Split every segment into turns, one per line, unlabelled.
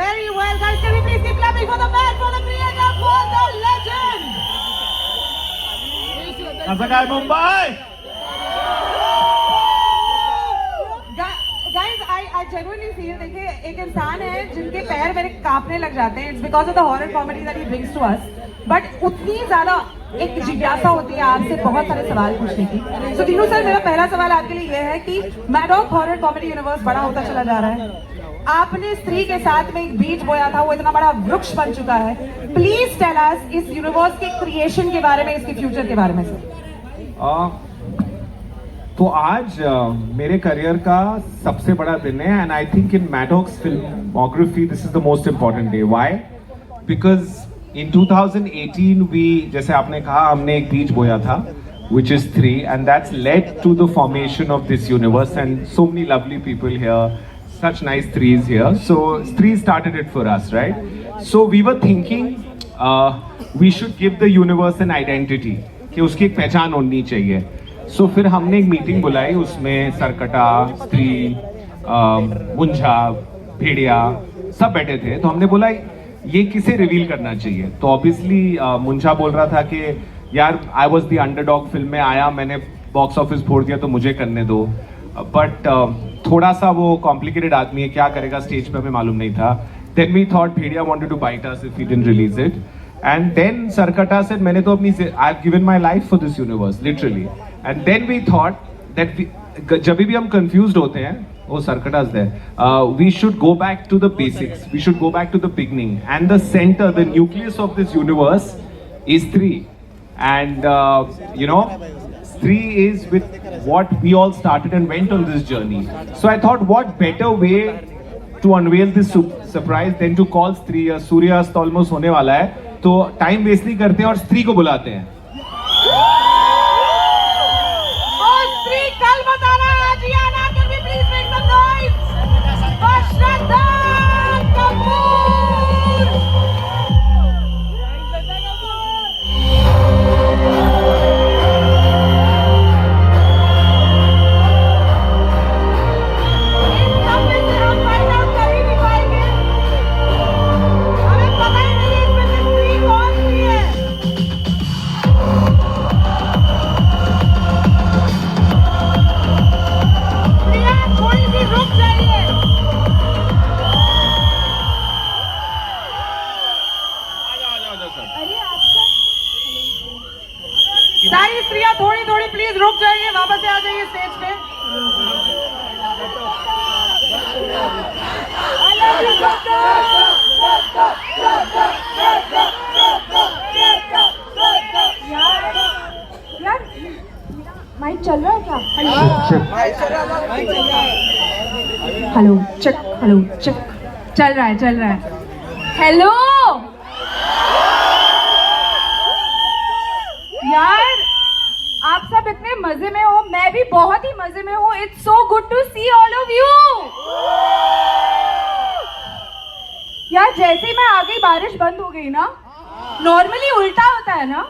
Very well, guys. Can we please keep clapping for the man, for the creator, for the legend?
कसं काय Mumbai?
Guys, I genuinely feel देखिए एक इंसान है जिनके पैर मेरे कांपने लग जाते हैं. It's because of the horror comedy that he brings to us. But उतनी ज़्यादा एक जिज्ञासा होती है आपसे बहुत सारे सवाल पूछने की. So दीनू सर, मेरा पहला सवाल आपके लिए यह है कि मैडॉक हॉरर कॉमेडी यूनिवर्स बड़ा होता चला जा रहा है. आपने स्त्री के साथ में एक बीज बोया था, वो इतना बड़ा वृक्ष बन चुका है. प्लीज टेल अस इस यूनिवर्स के क्रिएशन के बारे में, इसके फ्यूचर के बारे में सर.
तो आज मेरे करियर का सबसे बड़ा दिन है and I think in Maddock's filmography this is the most important day. Why? Because in 2018 we, जैसे आपने कहा, हमने एक बीज बोया था which is 3 and that's led to the formation of this universe and so many lovely people here, such nice threes here. So 3 started it for us, right? So we were thinking we should give the universe an identity, कि उसकी एक पहचान होनी चाहिए. So फिर हमने एक meeting बुलाई, उसमें सरकटा, स्त्री, मुंझा, भेड़िया सब बैठे थे. तो हमने बोला ये किसे रिवील करना चाहिए. तो ऑब्वियसली मुंझा बोल रहा था कि यार I was the underdog, film में आया, मैंने बॉक्स ऑफिस फोड़ दिया तो मुझे करने दो. बट थोड़ा सा वो कॉम्प्लिकेटेड आदमी है, क्या करेगा स्टेज पे हमें मालूम नहीं था. Then we thought Bhediya wanted to bite us if we didn't release it. And then Sarkata said मैंने तो अपनी, I have given my life for this universe literally. And then we thought that जब भी हम कंफ्यूज्ड होते हैं, वो सरकटा's there, we should go back to the basics, we should go back to the beginning, and the center, the nucleus of this universe is 3. And you know, 3 is with what we all started and went on this journey. So I thought what better way to unveil this surprise than to call 3. सूर्यास्त almost होने वाला है, तो time waste नहीं करते हैं और स्त्री को बुलाते हैं.
और स्त्री कल बताना आज ही आना. Can we please make some noise for Shraddha Kapoor? सारी स्त्रियां थोड़ी थोड़ी प्लीज रुक जाइए, वापस से आ जाइए स्टेज पे. I love you, यार माइक चल रहा है क्या? हेलो चेक, हेलो चेक, चल रहा है, चल रहा है. हेलो यार, आप सब इतने मजे में हो, मैं भी बहुत ही मजे में हूँ. It's so good to see all of you. यार जैसे ही मैं आ गई बारिश बंद हो गई ना. नॉर्मली उल्टा होता है ना.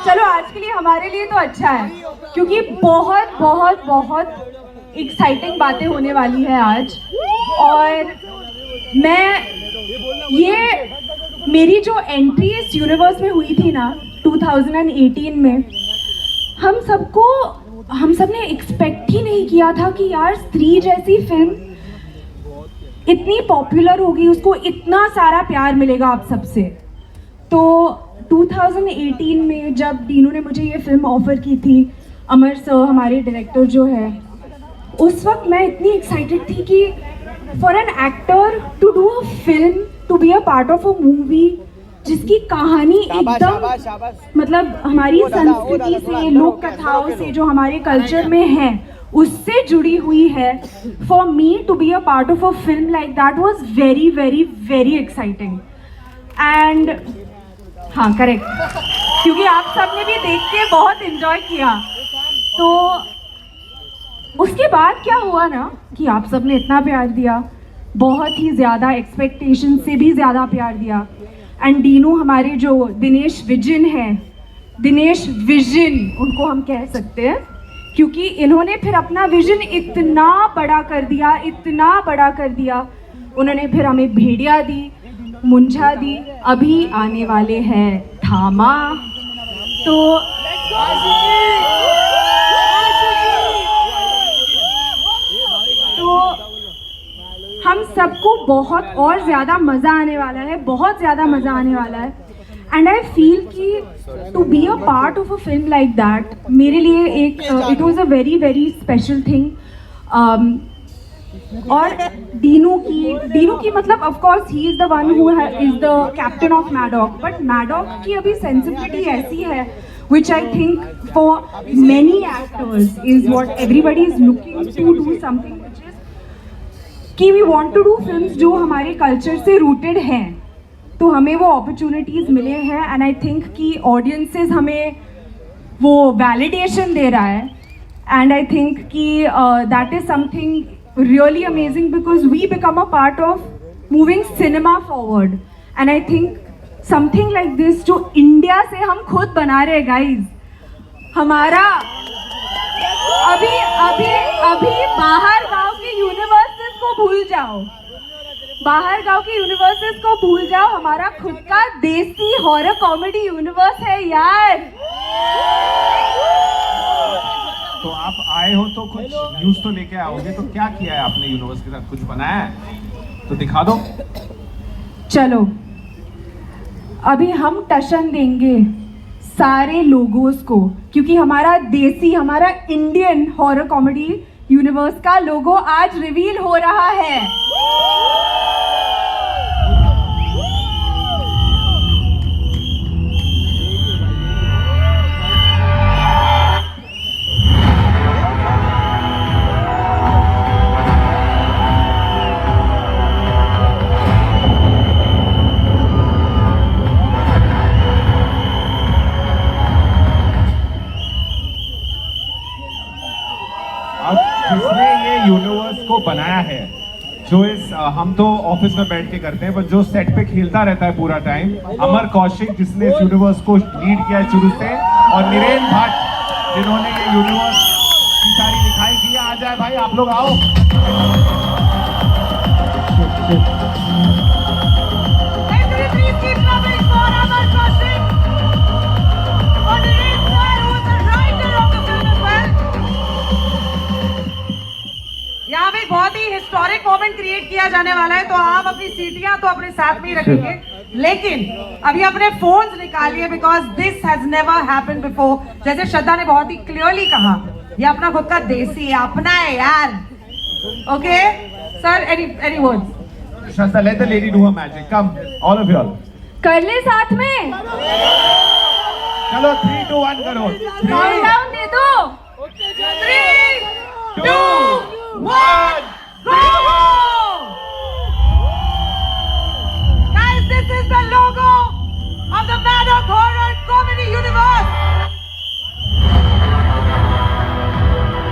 चलो आज के लिए, हमारे लिए तो अच्छा है, क्योंकि बहुत बहुत बहुत एक्साइटिंग बातें होने वाली है आज. और मैं, ये मेरी जो एंट्री इस यूनिवर्स में हुई थी ना 2018 में, हम सबने एक्सपेक्ट ही नहीं किया था कि यार स्त्री जैसी फिल्म इतनी पॉपुलर होगी, उसको इतना सारा प्यार मिलेगा आप सबसे. तो 2018 में जब दीनू ने मुझे ये फिल्म ऑफर की थी, अमर सर हमारे डायरेक्टर जो है, उस वक्त मैं इतनी एक्साइटेड थी कि for an actor to do a film, to be a part of a movie जिसकी कहानी एकदम मतलब हमारी संस्कृति से, लोक कथाओं से, जो हमारे कल्चर में है, उससे जुड़ी हुई है. For me to be a part of a film like that was very very very exciting. And हाँ करेक्ट, क्योंकि आप सबने भी देख के बहुत एंजॉय किया. तो उसके बाद क्या हुआ ना कि आप सबने इतना प्यार दिया, बहुत ही ज़्यादा एक्सपेक्टेशन से भी ज़्यादा प्यार दिया. एंड दीनू हमारे जो दिनेश विजन है, दिनेश विजन उनको हम कह सकते हैं, क्योंकि इन्होंने फिर अपना विजन इतना बड़ा कर दिया, इतना बड़ा कर दिया. उन्होंने फिर हमें भेड़िया दी, मुंझा दी, अभी आने वाले हैं धामा। तो हम सबको बहुत और ज़्यादा मज़ा आने वाला है, बहुत ज़्यादा मज़ा आने वाला है। एंड आई फील कि to be a part of a film like that मेरे लिए एक it was a very very special thing. और दीनू की मतलब of course he is the one who is the captain of Maddock, but Maddock की अभी sensibility ऐसी है which I think for many actors is what everybody is looking to do something which is कि we want to do films जो हमारे culture से rooted हैं, तो हमें वो opportunities मिले हैं and I think कि audiences हमें वो validation दे रहा है and I think कि that is something really amazing because we become a part of moving cinema forward and I think something like this जो इंडिया से हम खुद बना रहे गाइज, हमारा अभी अभी अभी बाहर गांव के यूनिवर्सेस को भूल जाओ, बाहर गांव के यूनिवर्सेस को भूल जाओ, हमारा खुद का देसी हॉरर कॉमेडी यूनिवर्स है यार।
तो आप आए हो तो कुछ न्यूज तो लेके आओगे, तो क्या किया है आपने यूनिवर्स के साथ, कुछ बनाया है तो दिखा दो।
चलो अभी हम टशन देंगे सारे लोगोस को, क्योंकि हमारा देसी, हमारा इंडियन हॉरर कॉमेडी यूनिवर्स का लोगो आज रिवील हो रहा है।
जिसने ये यूनिवर्स को बनाया है, जो इस हम तो ऑफिस में बैठ के करते हैं, पर जो सेट पे खेलता रहता है पूरा टाइम, अमर कौशिक जिसने इस यूनिवर्स को लीड किया है शुरू से, और नीरेन भट्ट जिन्होंने ये यूनिवर्स की सारी लिखाई की है। आ जाए भाई, आप लोग आओ।
यहाँ पे बहुत ही हिस्टोरिक मोमेंट क्रिएट किया जाने वाला है, तो आप अपनी सीटियां तो अपने साथ में ही रखेंगे, लेकिन अभी अपने फोन्स निकालिए because this has never happened before. जैसे श्रद्धा ने बहुत ही क्लियरली कहा, ये अपना खुद का देसी है, अपना है यार। Okay sir, any words?
Shraddha, let the lady do her magic. Come all of you all,
कर ले साथ में।
चलो 3 2 1 करो।
काउंटडाउन दे दो।
3 2 1 go! Guys, this is the logo of the Maddock Horror Comedy Universe.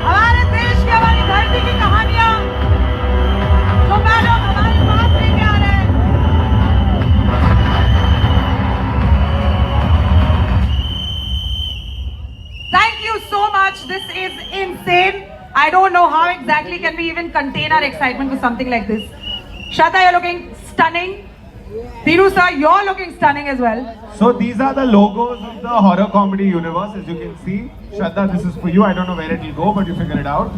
हमारे देश की, हमारी धरती की कहानियां जो मैडॉक हमारे पास लेके आ रहे हैं। Thank you so much. This is insane. I don't know how exactly can we even contain our excitement for something like this. Shraddha, you're looking stunning. Deenu sir, you're looking stunning as well.
So these are the logos of the horror comedy universe, as you can see. Shraddha, this is for you. I don't know where it will go, but you figure it out.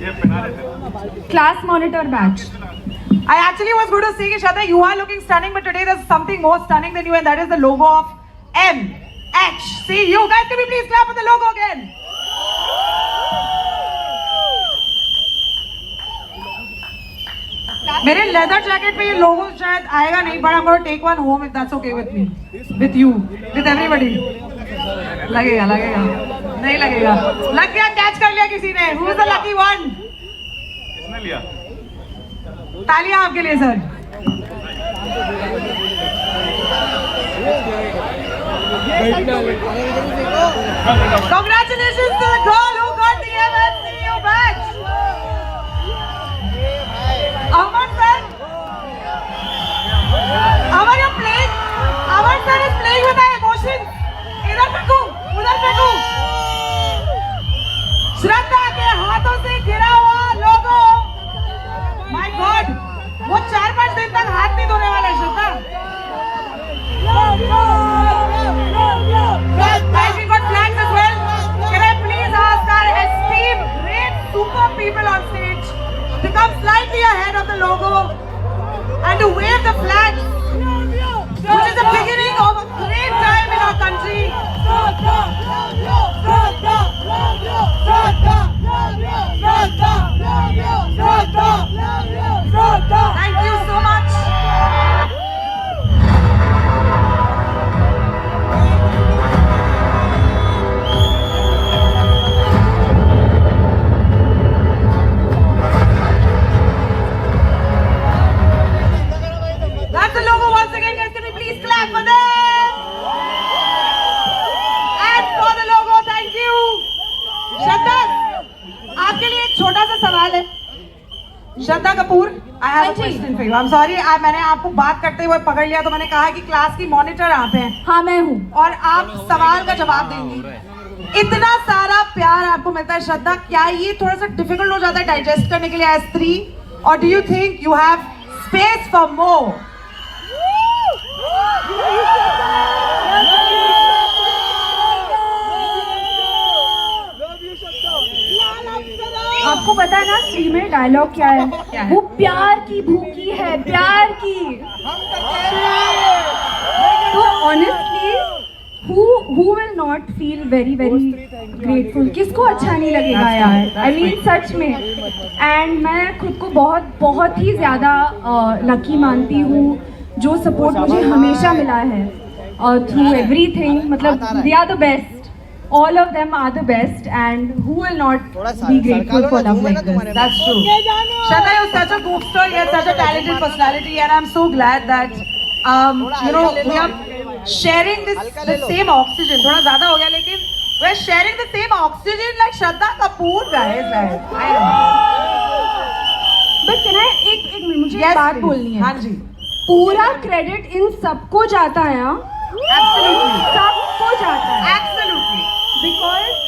ये पहना लेते हैं।
Class monitor badge.
I actually was going to say, Shraddha, you are looking stunning, but today there's something more stunning than you, and that is the logo of MH. See, you guys, can we please clap for the logo again? मेरे leather jacket पे ये logo शायद आएगा नहीं, but I am gonna take one home if that's okay with me, with you, with everybody. लगेगा लगेगा नहीं लगेगा? लग गया, कैच कर लिया किसी ने। Who is the lucky one?
किसने लिया?
तालियां आपके लिए sir. Congratulations to the girl who got the MSCU badge. Aman sir, Aman, you're playing. Aman sir is playing with my emotions. इधर फेंकू, उधर फेंकू। श्रद्धा के हाथों से गिरा हुआ लोगो, माय गॉड, वो 4 slightly ahead of the logo and to wave the flag, which is the beginning of a great time in our country. Thank you so much. That's the logo once again, guys. Can we please clap for them? And for the logo, thank you. श्रद्धा, आपके लिए एक छोटा सा सवाल है. Shraddha Kapoor, I have a question for you. I'm sorry, मैंने आपको बात करते हुए पकड़ लिया तो मैंने कहा कि क्लास की मॉनिटर आप हैं.
हाँ मैं हूँ.
और आप सवाल का जवाब देंगी. इतना सारा प्यार आपको मिलता है श्रद्धा, क्या ये थोड़ा सा डिफिकल्ट हो जाता है डाइजेस्ट करने के लिए एज 3? और do you think you have space for more?
आपको पता है ना स्त्री में डायलॉग क्या है? वो प्यार की भूखी है, प्यार की. तो honestly who will not feel very grateful? किसको अच्छा नहीं लगेगा यार? I mean सच में. एंड मैं खुद को बहुत ही ज़्यादा लकी मानती हूँ जो सपोर्ट मुझे हमेशा मिला है थ्रू एवरीथिंग. मतलब they are the best. All of them are the best, and who will not be grateful for love like this?
That's true. Shraddha, you're such a goofster, you're such a talented personality, and I'm so glad that you know we are sharing the same oxygen. थोड़ा ज़्यादा हो गया लेकिन we're sharing the same oxygen like Shraddha Kapoor, guys. Right? I know.
But can I एक minute मुझे
Yes,
बात
please.
बोलनी है.
हाँ जी.
पूरा क्रेडिट इन सबको जाता है. हाँ
Absolutely.
सबको जाता है.
Absolutely.
Because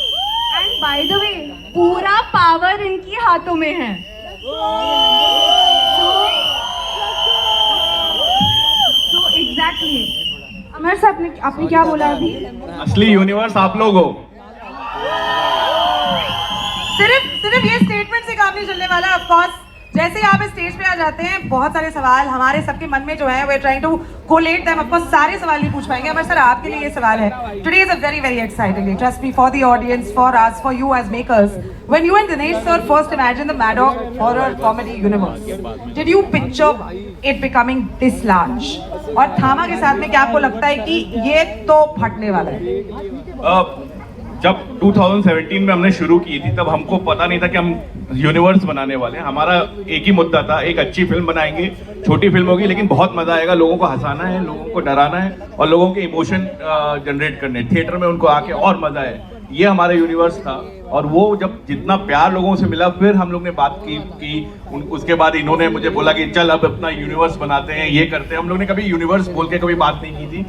and by the way पूरा पावर इनकी हाथों में है. So exactly. अमर साहब आपने क्या बोला अभी?
असली यूनिवर्स आप लोग हो.
सिर्फ ये स्टेटमेंट से काम नहीं चलने वाला. ऑफ कोर्स जैसे ही आप इस स्टेज पे आ जाते हैं बहुत सारे सवाल हमारे सबके मन में जो है we are trying to collate them. Of course सारे सवाल नहीं पूछ पाएंगे. अमर सर आपके लिए ये सवाल है. Today is a very exciting day. Trust me, for the audience, for us, for you as makers. When you and Dinesh sir first imagine the Maddock horror comedy universe, did you picture it becoming this large? और थामा के साथ में क्या आपको लगता है कि ये तो फटने वाला है?
जब 2017 में हमने शुरू की थी तब हमको पता नहीं था कि हम यूनिवर्स बनाने वाले हैं. हमारा एक ही मुद्दा था, एक अच्छी फिल्म बनाएंगे, छोटी फिल्म होगी लेकिन बहुत मजा आएगा, लोगों को हंसाना है, लोगों को डराना है और लोगों के इमोशन जनरेट करने, थिएटर में उनको आके और मजा है. ये हमारा यूनिवर्स था. और वो जब जितना प्यार लोगों से मिला फिर हम लोग ने बात की उसके बाद इन्होंने मुझे बोला कि चल अब अपना यूनिवर्स बनाते हैं, ये करते हैं. हम लोग ने कभी यूनिवर्स बोल के कभी बात नहीं की थी.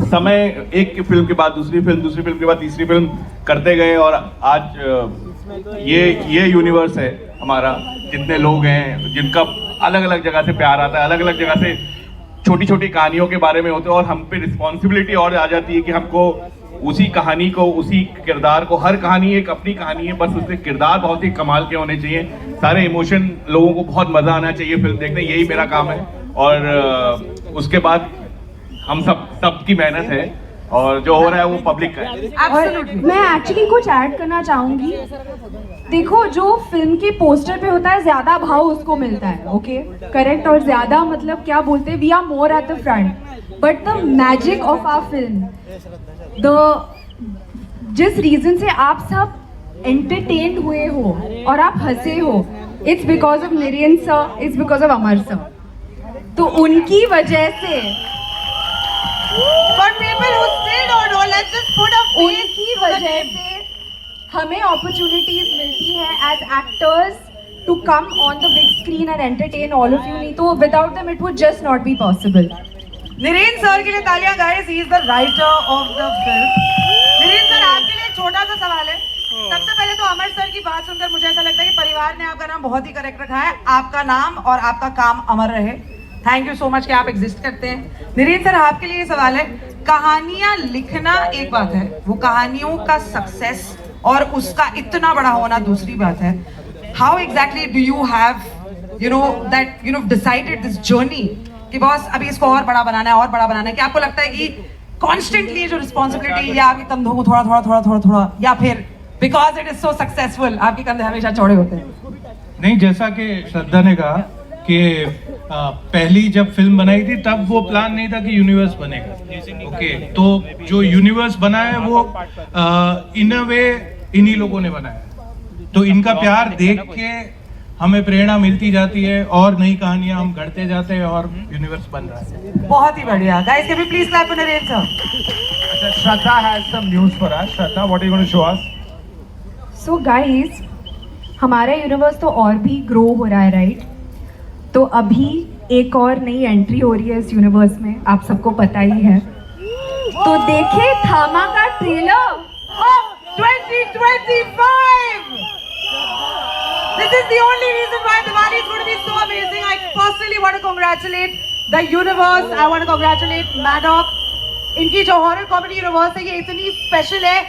समय एक फिल्म के बाद दूसरी फिल्म के बाद तीसरी फिल्म करते गए और आज ये यूनिवर्स है हमारा. जितने लोग हैं जिनका अलग अलग जगह से प्यार आता है, अलग अलग जगह से छोटी छोटी कहानियों के बारे में होते हैं और हम पे रिस्पॉन्सिबिलिटी और आ जाती है कि हमको उसी कहानी को, उसी किरदार को, हर कहानी एक अपनी कहानी है, बस उसके किरदार बहुत ही कमाल के होने चाहिए, सारे इमोशन लोगों को बहुत मजा आना चाहिए फिल्म देखने. यही मेरा काम है. और उसके बाद हम सबकी मेहनत है और जो हो रहा है वो पब्लिक का है.
और मैं एक्चुअली कुछ ऐड करना चाहूंगी. देखो जो फिल्म के पोस्टर पे होता है ज्यादा भाव उसको मिलता है. Okay correct. और ज्यादा मतलब क्या बोलते हैं, we are more at the front. But the magic of our film, जिस रीजन से आप सब एंटरटेन्ड हुए हो और आप हंसे हो, it's because of Niren sir, it's because of Amar sir. तो उनकी वजह से
For people who still don't know, let's just put a face
उनकी वजह से हमें अपॉर्चुनिटीज मिलती है as actors to come on the big screen and entertain all of you. नहीं तो without them it would just not be possible.
Niren sir के लिए तालियां guys. He is the writer of the film. Niren sir आपके लिए छोटा सा सवाल है. सबसे पहले तो अमर सर की बात सुनकर मुझे ऐसा लगता है कि परिवार ने आपका नाम बहुत ही करेक्ट रखा है. आपका नाम और आपका काम अमर रहे. थैंक यू सो मच कि आप एग्जिस्ट करते हैं. निरेन सर आपके लिए सवाल है. कहानियां लिखना एक बात है, वो कहानियों का सक्सेस और उसका इतना बड़ा होना दूसरी बात है. How exactly do you have decided this journey कि बॉस अभी इसको और बड़ा बनाना है और बड़ा बनाना है? क्या आपको लगता है कि कॉन्स्टेंटली जो रिस्पॉन्सिबिलिटी या आपके कंधों को थोड़ा या फिर because it is so successful आपके कंधे हमेशा चौड़े होते हैं?
नहीं, जैसा कि श्रद्धा ने कहा कि पहली जब फिल्म बनाई थी तब वो प्लान नहीं था कि यूनिवर्स बनेगा। ओके, तो जो यूनिवर्स बना है वो इन अ वे इन्हीं लोगों ने बनाया। तो इनका प्यार देख के हमें प्रेरणा मिलती जाती है और नई कहानियां हम गढ़ते जाते हैं और यूनिवर्स बन रहा है।
बहुत ही बढ़िया। Guys, can we please clap for Naren sir?
Shraddha has some news for us. Shraddha, what are you going to show us?
So guys, हमारा यूनिवर्स तो और भी ग्रो हो रहा है, राइट? तो अभी एक और नई एंट्री हो रही है इस यूनिवर्स में, आप सबको पता ही है। तो देखे थामा का trailer
2025. This is the only reason why Diwali is going to be so amazing. I personally want to congratulate the universe. I want to congratulate Maddock. इनकी जो हॉरर कॉमेडी यूनिवर्स है ये इतनी स्पेशल है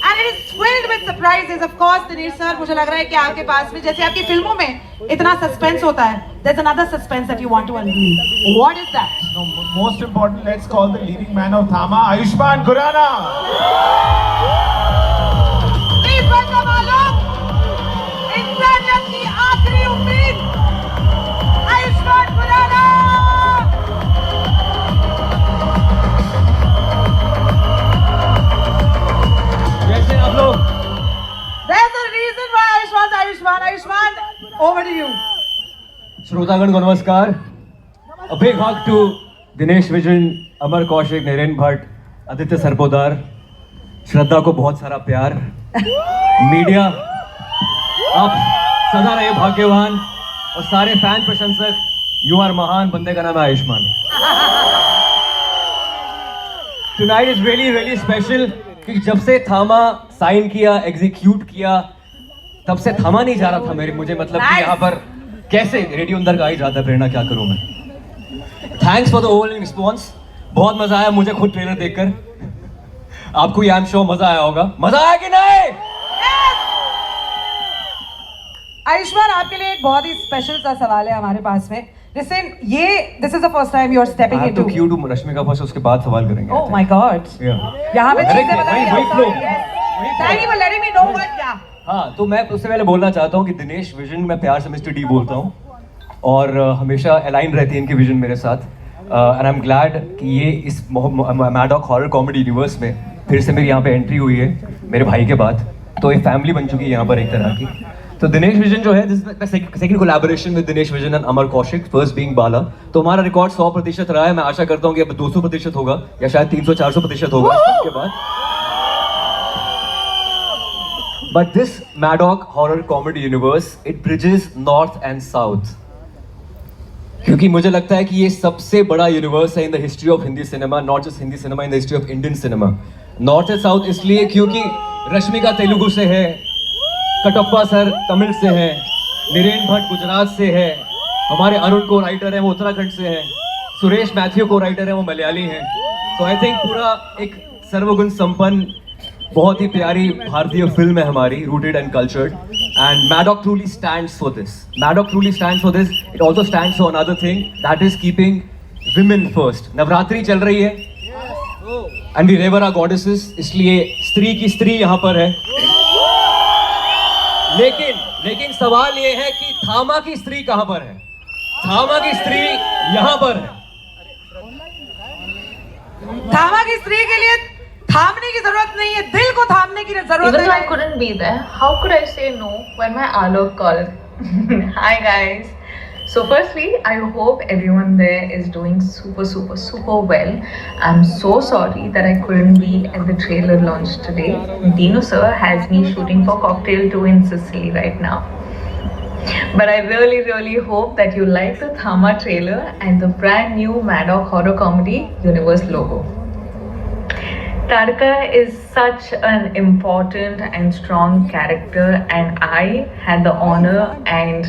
and it is filled with surprises. Of course, Dinesh sir, मुझे लग रहा है कि आपके पास में जैसे आपकी फिल्मों में इतना सस्पेंस होता है, there's another suspense that you want to unveil. What is that?
No, most important, let's call the leading man of Thama, Ayushmann Khurrana.
Please welcome आलोक, इंसानियत की आखिरी उम्मीद, आयुष्मान खुराना।
कैसे आप लोग?
There's a reason why Ayushman, over to you.
श्रोतागण को नमस्कार। A big hug to Dinesh Vijan, Amar Kaushik, Naren Bhatt, Aditya Sarpotdar, Shraddha को बहुत सारा प्यार। मीडिया, आप सदा रहे भाग्यवान और सारे फैन प्रशंसक, यू आर महान। बंदे का नाम है Ayushman. Tonight is really really special कि जब से थामा साइन किया, एग्जीक्यूट किया, तब से थामा नहीं जा रहा था मुझे मतलब कि यहाँ पर कैसे रेडियो अंदर का ही जाता है। प्रेरणा क्या करूँ मैं। Thanks for the overwhelming response. बहुत मजा आया मुझे खुद ट्रेलर देखकर। आपको आई एम श्योर मजा आया होगा। मजा आया कि नहीं?
आयुष्मान, आपके लिए एक बहुत ही स्पेशल सा सवाल है हमारे पास में। Listen, this is the first time you are stepping into.
तो क्यों टू रश्मिका फर्स्ट, उसके बाद सवाल करेंगे।
Oh my God. यहाँ पे चीजें बताइए।
वही flow।
Thank you for letting me know what क्या।
हाँ, तो मैं उससे पहले बोलना चाहता हूँ कि दिनेश विजन, मैं प्यार से मिस्टर डी बोलता हूँ और हमेशा अलाइन रहती है इनकी विजन मेरे साथ। एंड आई एम ग्लैड कि ये इस मैडॉक हॉरर कॉमेडी यूनिवर्स में फिर से मेरी यहाँ पे एंट्री हुई है मेरे भाई के बाद। तो एक फैमिली बन चुकी है यहाँ पर एक तरह की। तो दिनेश विजन जो है, this is second collaboration with Dinesh Vijan and Amar Kaushik, first being Bala. तो हमारा रिकॉर्ड 100% रहा है। मैं आशा करता हूँ कि अब 200% होगा या शायद 300-400% होगा इसके बाद। But this Maddock horror comedy universe, it bridges north and south. क्योंकि मुझे लगता है कि ये सबसे बड़ा यूनिवर्स है in the history of Hindi cinema, not just Hindi cinema, in the history of Indian cinema. North and south इसलिए क्योंकि रश्मिका तेलुगु से है, कटप्पा सर तमिल से है, नरेन भट्ट गुजरात से है, हमारे अरुण को राइटर है वो उत्तराखंड से है, सुरेश मैथ्यू को राइटर है वो मलयाली हैं। तो आई थिंक पूरा एक सर्वगुण संपन्न बहुत ही प्यारी भारतीय फिल्म है हमारी, rooted and cultured. And Maddock truly stands for this. Maddock truly stands for this. It also stands for another thing, that is keeping women first. Navratri चल रही है एंड वी रेवर आवर गॉडेसेस, इसलिए स्त्री की स्त्री यहाँ पर है। लेकिन सवाल ये है कि थामा की स्त्री कहां पर है? थामा की स्त्री यहां पर है।
थामा की स्त्री के लिए थामने की जरूरत नहीं है, दिल को थामने की जरूरत
Even though I
है।
couldn't be there, how could I say no when my Alok called? Hi guys. So firstly, I hope everyone there is doing super well. I'm so sorry that I couldn't be at the trailer launch today. Dino sir has me shooting for Cocktail 2 in Sicily right now. But I really hope that you like the Thama trailer and the brand new Maddock horror comedy universe logo. Tarka is such an important and strong character, and I had the honor and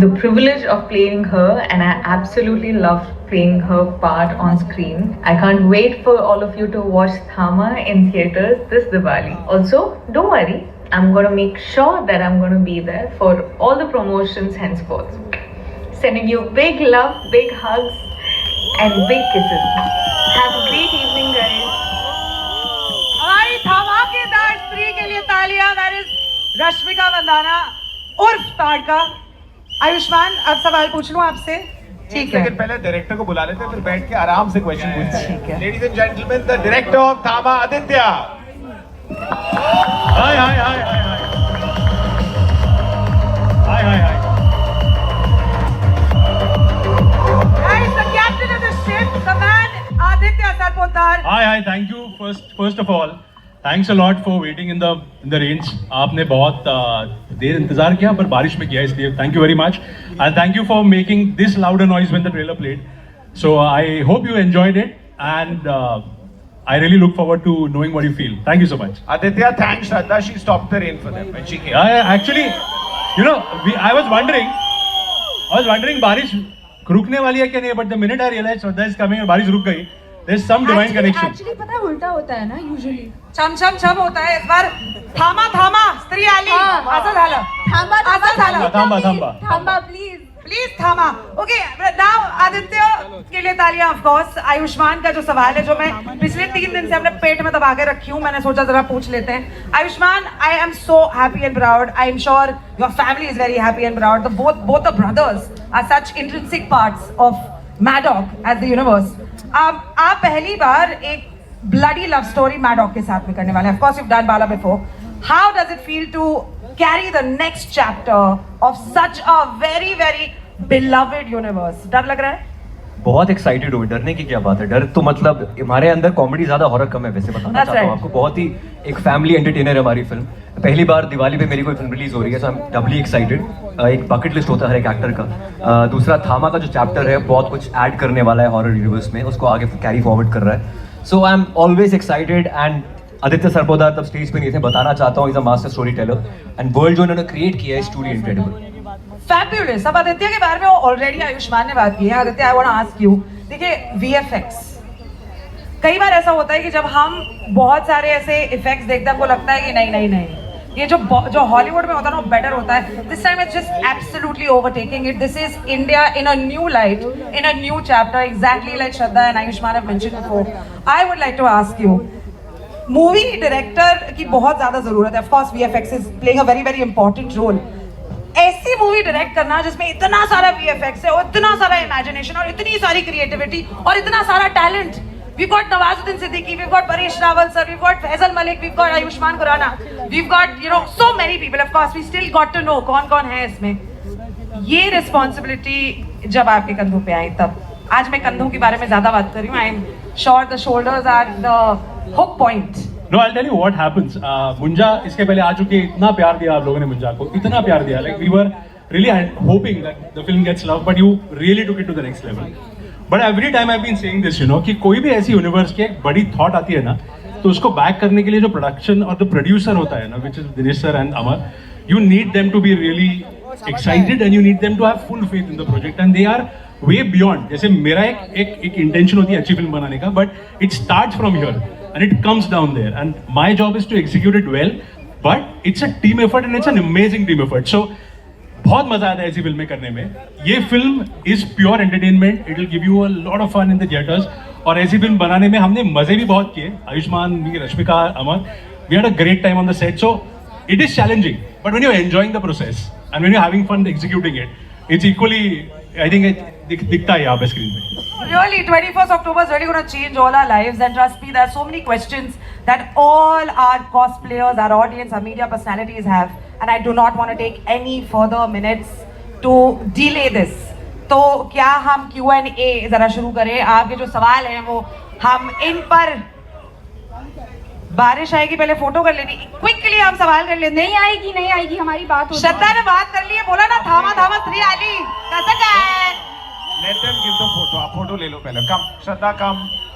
the privilege of playing her, and I absolutely loved playing her part on screen. I can't wait for all of you to watch Thama in theaters this Diwali. Also, don't worry, I'm going to make sure that I'm going to be there for all the promotions henceforth. Sending you big love, big hugs, and big kisses. Have a great evening, guys.
हमारी धमाकेदार स्त्री के लिए तालियां. That is Rashmika Mandanna उर्फ ताड़का. आयुष्मान, अब सवाल पूछ लूं आपसे? ठीक है.
लेकिन पहले डायरेक्टर को बुला लेते हैं, फिर बैठ के आराम से क्वेश्चन पूछते हैं.
ठीक है.
Ladies and gentleman, the director of थामा, आदित्य.
हाय हाय हाय हाय हाय हाय हाय हाय.
Guys, the captain of the ship, the man, Aditya Sarpotar.
Hi hi. Thank you. First of all, thanks a lot for waiting in the range. आपने बहुत देर इंतजार किया पर बारिश में किया, इसलिए thank you very much. And thank you for making this loud noise when the trailer played. So I hope you enjoyed it and I really look forward to knowing what you feel. Thank you so much.
Aditya, thanks Shraddha, she stopped the rain for them when she came.
Actually, you know, I was wondering बारिश रुकने वाली है क्या नहीं, but the minute I realized Shraddha is coming और बारिश रुक गई, there's some divine connection.
Actually पता है उल्टा होता है ना usually.
छम छम छम होता है. इस बार थामा थामा स्त्री आली. असं झालं.
थांबा
प्लीज थामा. ओके, नाउ आदित्य के लिए तालियां. ऑफ कोर्स आयुष्मान का जो सवाल है, जो मैं पिछले 3 दिन से अपने पेट में दबा के रखी हूँ, मैंने सोचा जरा पूछ लेते हैं. Ayushmann, I am so happy and proud. I am sure your family is very happy and proud. Both the brothers are such intrinsic parts of Maddock as the universe. आप पहली बार एक ब्लडी लव स्टोरी मैडॉक के साथ में करने वाले हैं. Of course you have done Bala before. How does it feel to carry the next chapter of such a very very beloved universe? डर लग रहा है?
बहुत एक्साइटेड हूँ. डरने की क्या बात है. डर तो मतलब हमारे अंदर कॉमेडी ज्यादा, हॉरर कम है. वैसे बताना चाहता हूँ आपको, बहुत ही एक फैमिली एंटरटेनर है हमारी फिल्म. पहली बार दिवाली पे मेरी कोई फिल्म रिलीज हो रही है, so I M Dabali excited. एक बकेट लिस्ट होता है हर एक एक्टर का. दूसरा, थामा का जो चैप्टर है बहुत कुछ ऐड करने वाला है हॉरर यूनिवर्स में, उसको आगे कैरी फॉरवर्ड कर रहा है. So I am always excited. And Aditya Sarpotdar तब स्टेज पे नहीं थे, बताना चाहता हूँ, is a master story teller and world जो उन्होंने क्रिएट किया है, स्टूडियो इनक्रेडिबल.
फैबुलस. अब आदित्य के बारे में ऑलरेडी आयुष्मान ने बात की है. Aditya, I want to ask you, देखिए VFX, कई बार ऐसा होता है कि जब हम बहुत सारे ऐसे इफेक्ट्स देखते हैं, हमको लगता है कि नहीं, ये जो हॉलीवुड में होता है ना, वो बेटर होता है. This time it's just absolutely overtaking it. This is India in a new light, in a new chapter, exactly like Shraddha and Ayushmann have mentioned before. I would like to ask you, movie director की बहुत ज्यादा जरूरत है. Of course VFX is playing a very very important role. ऐसी movie direct करना जिसमें इतना सारा VFX है और इतना सारा इमेजिनेशन और इतनी सारी क्रिएटिविटी और इतना सारा talent. We've got Nawazuddin Siddiqui, we've got Paresh Rawal sir, we've got Faisal Malik, we've got Ayushmann Khurrana, we've got, you know, so many people. Of course, we still got to know कौन है इसमें. ये responsibility जब आपके कंधों पे आई, तब आज मैं कंधों के बारे में ज्यादा बात कर रही हूँ. I am sure the shoulders are the hook point.
No, I'll tell you what happens. Munjya इसके पहले आ चुकी है. इतना प्यार दिया आप लोगों ने मुंजा को, इतना प्यार दिया. Like we were really hoping that the film gets love, but you really took it to the next level. But every time I've been saying this, you know, कि कोई भी ऐसी यूनिवर्स की एक बड़ी थॉट आती है ना, तो उसको बैक करने के लिए जो प्रोडक्शन और जो प्रोड्यूसर होता है ना, which is Dinesh sir and Amar, you need them to be really excited and you need them to have full faith in the project, and they are way beyond. जैसे मेरा एक इंटेंशन होती है अच्छी फिल्म बनाने का, but it starts from here and it comes down there, and my job is to execute it well, but it's a team effort and it's an amazing team effort. So बहुत मजा आता है ऐसी फिल्में करने में. ये फिल्म is pure entertainment. It will give you a lot of fun in the theatres. और ऐसी फिल्म बनाने में हमने मजे भी बहुत किए. Ayushmann, Rashmika, Amar, we had a great time on the set. So it is challenging, but when you are enjoying the process and when you are having fun executing it, it's equally, I think दिखता है यहाँ पे screen पे.
Really, 21st October is really going to change all our lives, and trust me, there are so many questions that all our cosplayers, our audience, our media personalities have, and I do not want to take any further minutes to delay this. तो क्या हम Q&A जरा शुरू करें? आपके जो सवाल हैं वो हम इन पर, बारिश आएगी, पहले फोटो कर लेनी, क्विकली हम सवाल कर लेते.
नहीं आएगी, हमारी बात हो.
श्रद्धा ने बात कर ली है, बोला ना थामा थामा स्त्री आली. कैसा क्या है?
Let them give the photo. आप फोटो ले लो पहले. Come, Shraddha, come.